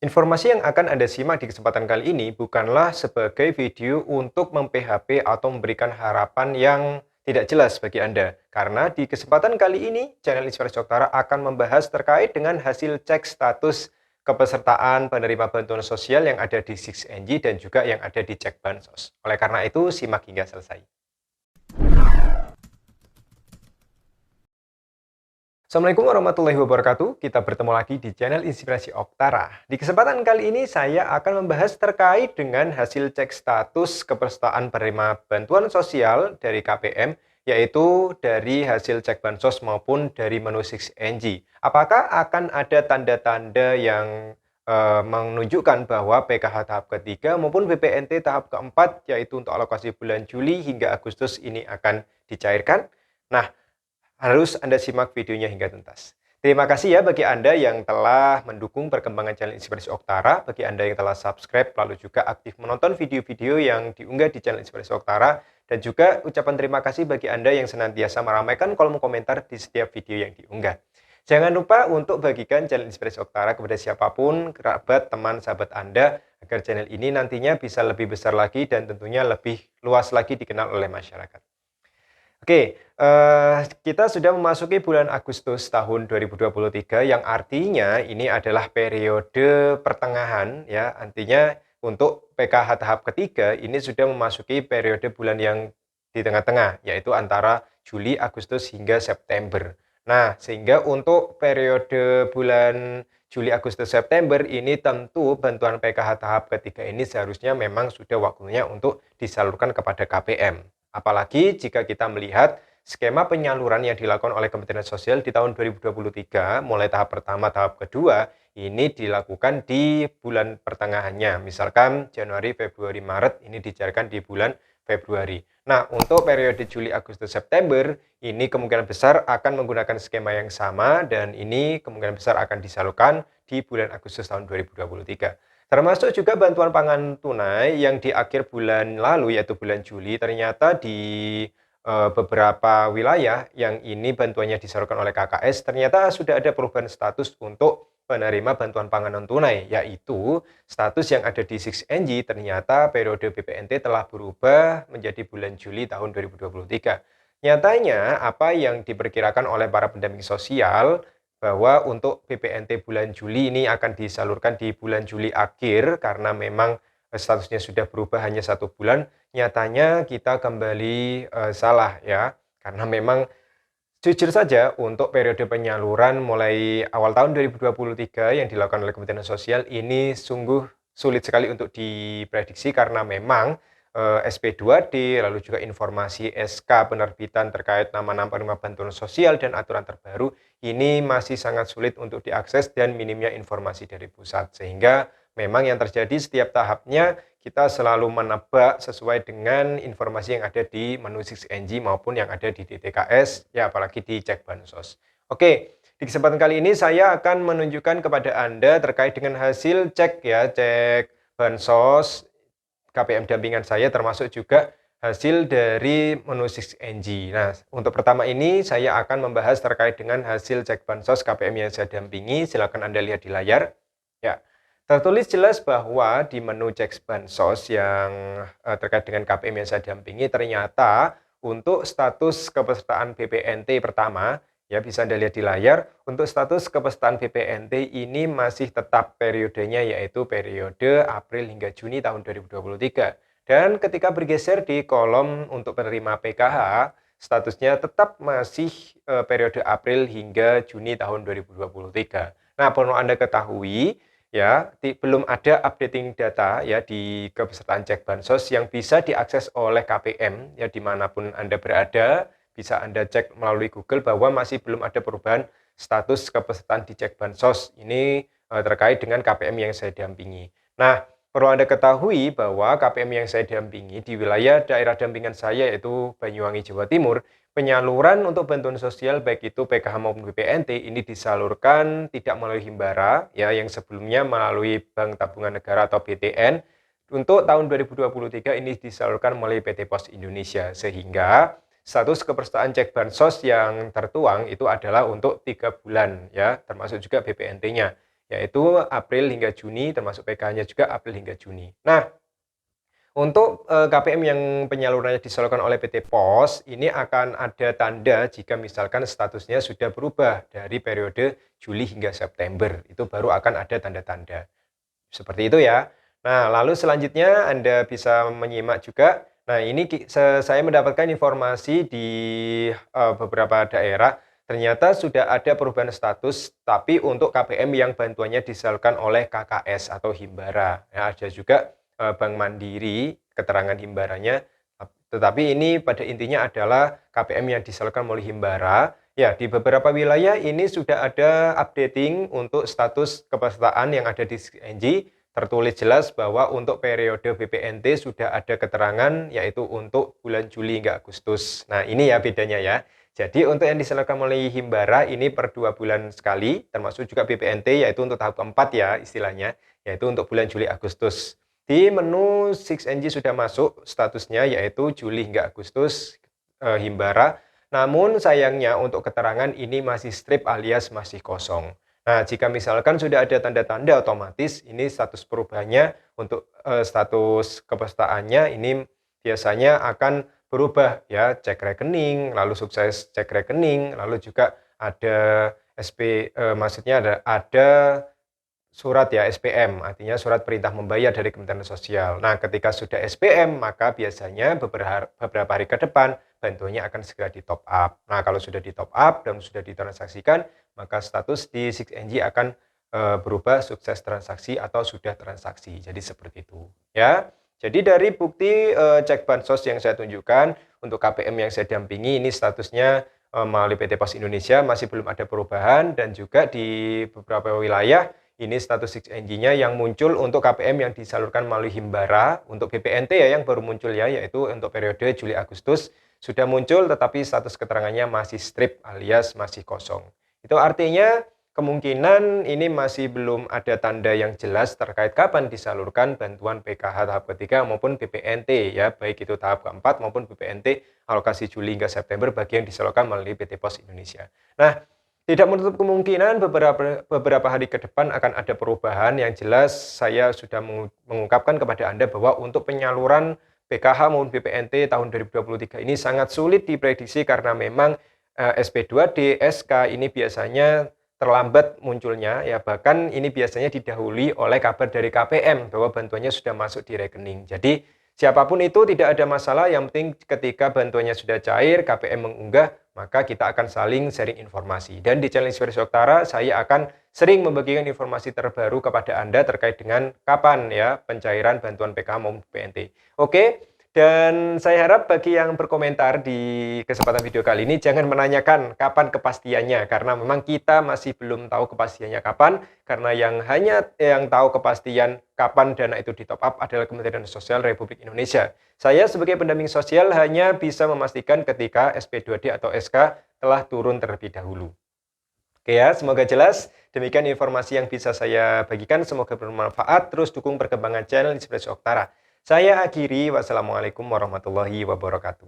Informasi yang akan Anda simak di kesempatan kali ini bukanlah sebagai video untuk mem-PHP atau memberikan harapan yang tidak jelas bagi Anda. Karena di kesempatan kali ini, channel Inspirasi Oktara akan membahas terkait dengan hasil cek status kepesertaan penerima bantuan sosial yang ada di 6NG dan juga yang ada di Cek Bansos. Oleh karena itu, simak hingga selesai. Assalamualaikum warahmatullahi wabarakatuh. Kita bertemu lagi di channel Inspirasi Oktara. Di kesempatan kali ini saya akan membahas terkait dengan hasil cek status kepesertaan penerima bantuan sosial dari KPM, yaitu dari hasil cek bansos maupun dari menu 6NG. Apakah akan ada tanda-tanda yang menunjukkan bahwa PKH tahap ketiga maupun BPNT tahap keempat, yaitu untuk alokasi bulan Juli hingga Agustus ini akan dicairkan? Nah, harus Anda simak videonya hingga tuntas. Terima kasih ya bagi Anda yang telah mendukung perkembangan channel Inspirasi Oktara, bagi Anda yang telah subscribe, lalu juga aktif menonton video-video yang diunggah di channel Inspirasi Oktara, dan juga ucapan terima kasih bagi Anda yang senantiasa meramaikan kolom komentar di setiap video yang diunggah. Jangan lupa untuk bagikan channel Inspirasi Oktara kepada siapapun, kerabat, teman, sahabat Anda, agar channel ini nantinya bisa lebih besar lagi dan tentunya lebih luas lagi dikenal oleh masyarakat. Oke, kita sudah memasuki bulan Agustus tahun 2023 yang artinya ini adalah periode pertengahan ya, artinya untuk PKH tahap ketiga ini sudah memasuki periode bulan yang di tengah-tengah, yaitu antara Juli, Agustus, hingga September. Nah, sehingga untuk periode bulan Juli, Agustus, September ini tentu bantuan PKH tahap ketiga ini seharusnya memang sudah waktunya untuk disalurkan kepada KPM. Apalagi jika kita melihat skema penyaluran yang dilakukan oleh Kementerian Sosial di tahun 2023, mulai tahap pertama, tahap kedua, ini dilakukan di bulan pertengahannya. Misalkan Januari, Februari, Maret, ini dicairkan di bulan Februari. Nah, untuk periode Juli, Agustus, September, ini kemungkinan besar akan menggunakan skema yang sama dan ini kemungkinan besar akan disalurkan di bulan Agustus tahun 2023. Termasuk juga bantuan pangan tunai yang di akhir bulan lalu, yaitu bulan Juli, ternyata di beberapa wilayah yang ini bantuannya disalurkan oleh KKS, ternyata sudah ada perubahan status untuk penerima bantuan pangan non-tunai, yaitu status yang ada di 6NG ternyata periode BPNT telah berubah menjadi bulan Juli tahun 2023. Nyatanya, apa yang diperkirakan oleh para pendamping sosial bahwa untuk BPNT bulan Juli ini akan disalurkan di bulan Juli akhir karena memang statusnya sudah berubah hanya 1 bulan, nyatanya kita kembali salah ya. Karena memang jujur saja untuk periode penyaluran mulai awal tahun 2023 yang dilakukan oleh Kementerian Sosial ini sungguh sulit sekali untuk diprediksi karena memang SP2D, lalu juga informasi SK penerbitan terkait nama-nama penerima bantuan sosial dan aturan terbaru ini masih sangat sulit untuk diakses dan minimnya informasi dari pusat. Sehingga memang yang terjadi setiap tahapnya kita selalu menebak sesuai dengan informasi yang ada di menu 6NG maupun yang ada di DTKS, ya apalagi di Cek Bansos. Oke, di kesempatan kali ini saya akan menunjukkan kepada Anda terkait dengan hasil cek ya, cek Bansos KPM dampingan saya termasuk juga hasil dari menu 6NG. Nah, untuk pertama ini saya akan membahas terkait dengan hasil cek bansos KPM yang saya dampingi. Silakan Anda lihat di layar. Ya, tertulis jelas bahwa di menu cek bansos yang terkait dengan KPM yang saya dampingi ternyata untuk status kepesertaan BPNT pertama, ya bisa Anda lihat di layar, untuk status kepesertaan BPNT ini masih tetap periodenya yaitu periode April hingga Juni tahun 2023. Dan ketika bergeser di kolom untuk penerima PKH, statusnya tetap masih periode April hingga Juni tahun 2023. Nah, perlu Anda ketahui ya, belum ada updating data ya di kepesertaan cek bansos yang bisa diakses oleh KPM ya dimanapun Anda berada, bisa Anda cek melalui Google bahwa masih belum ada perubahan status kepesertaan di cek bansos ini terkait dengan KPM yang saya dampingi. Nah, perlu Anda ketahui bahwa KPM yang saya dampingi di wilayah daerah dampingan saya yaitu Banyuwangi, Jawa Timur, penyaluran untuk bantuan sosial baik itu PKH maupun BPNT ini disalurkan tidak melalui Himbara ya yang sebelumnya melalui Bank Tabungan Negara atau BTN. Untuk tahun 2023 ini disalurkan melalui PT Pos Indonesia sehingga status kepesertaan cek bansos yang tertuang itu adalah untuk 3 bulan ya termasuk juga BPNT-nya. yaitu April hingga Juni, termasuk PKH-nya juga April hingga Juni. Nah, untuk KPM yang penyalurannya disalurkan oleh PT POS, ini akan ada tanda jika misalkan statusnya sudah berubah dari periode Juli hingga September. Itu baru akan ada tanda-tanda. Seperti itu ya. Nah, lalu selanjutnya Anda bisa menyimak juga. Nah, ini saya mendapatkan informasi di beberapa daerah, ternyata sudah ada perubahan status, tapi untuk KPM yang bantuannya disalurkan oleh KKS atau Himbara. Ya, ada juga Bank Mandiri, keterangan himbaranya, tetapi ini pada intinya adalah KPM yang disalurkan oleh Himbara. Ya, di beberapa wilayah ini sudah ada updating untuk status kepesertaan yang ada di SKNJ, tertulis jelas bahwa untuk periode BPNT sudah ada keterangan, yaitu untuk bulan Juli hingga Agustus. Nah, ini ya bedanya ya. Jadi untuk yang disalurkan oleh Himbara ini per 2 bulan sekali, termasuk juga BPNT, yaitu untuk tahap keempat ya istilahnya, yaitu untuk bulan Juli Agustus. Di menu 6NG sudah masuk statusnya yaitu Juli hingga Agustus Himbara. Namun sayangnya untuk keterangan ini masih strip alias masih kosong. Nah, jika misalkan sudah ada tanda-tanda otomatis ini status perubahannya untuk status kepesertaannya ini biasanya akan berubah ya, cek rekening, lalu sukses cek rekening, lalu juga ada maksudnya ada surat ya, SPM, artinya surat perintah membayar dari Kementerian Sosial. Nah, ketika sudah SPM, maka biasanya beberapa hari ke depan, bantuannya akan segera di-top up. Nah, kalau sudah di-top up dan sudah ditransaksikan, maka status di 6NG akan berubah sukses transaksi atau sudah transaksi. Jadi seperti itu. Ya. Jadi dari bukti cek bansos yang saya tunjukkan, untuk KPM yang saya dampingi, ini statusnya melalui PT POS Indonesia masih belum ada perubahan, dan juga di beberapa wilayah, ini status 6NG-nya yang muncul untuk KPM yang disalurkan melalui Himbara. Untuk BPNT ya yang baru muncul ya, yaitu untuk periode Juli Agustus sudah muncul tetapi status keterangannya masih strip alias masih kosong. Itu artinya kemungkinan ini masih belum ada tanda yang jelas terkait kapan disalurkan bantuan PKH tahap ketiga maupun BPNT ya, baik itu tahap keempat maupun BPNT alokasi Juli hingga September bagi yang disalurkan melalui PT POS Indonesia. Nah, tidak menutup kemungkinan beberapa hari ke depan akan ada perubahan. Yang jelas saya sudah mengungkapkan kepada Anda bahwa untuk penyaluran PKH maupun BPNT tahun 2023 ini sangat sulit diprediksi karena memang SP2D, SK ini biasanya terlambat munculnya ya, bahkan ini biasanya didahului oleh kabar dari KPM bahwa bantuannya sudah masuk di rekening. Jadi siapapun itu tidak ada masalah, yang penting ketika bantuannya sudah cair, KPM mengunggah, maka kita akan saling sharing informasi. Dan di channel Inspirasi Oktara, saya akan sering membagikan informasi terbaru kepada Anda terkait dengan kapan ya pencairan bantuan PKH maupun BPNT. Oke, dan saya harap bagi yang berkomentar di kesempatan video kali ini jangan menanyakan kapan kepastiannya, karena memang kita masih belum tahu kepastiannya kapan, karena yang tahu kepastian kapan dana itu di top up adalah Kementerian Sosial Republik Indonesia. Saya sebagai pendamping sosial hanya bisa memastikan ketika SP2D atau SK telah turun terlebih dahulu. Oke ya, semoga jelas. Demikian informasi yang bisa saya bagikan, semoga bermanfaat. Terus dukung perkembangan channel Inspirasi Oktara. Saya akhiri, wassalamualaikum warahmatullahi wabarakatuh.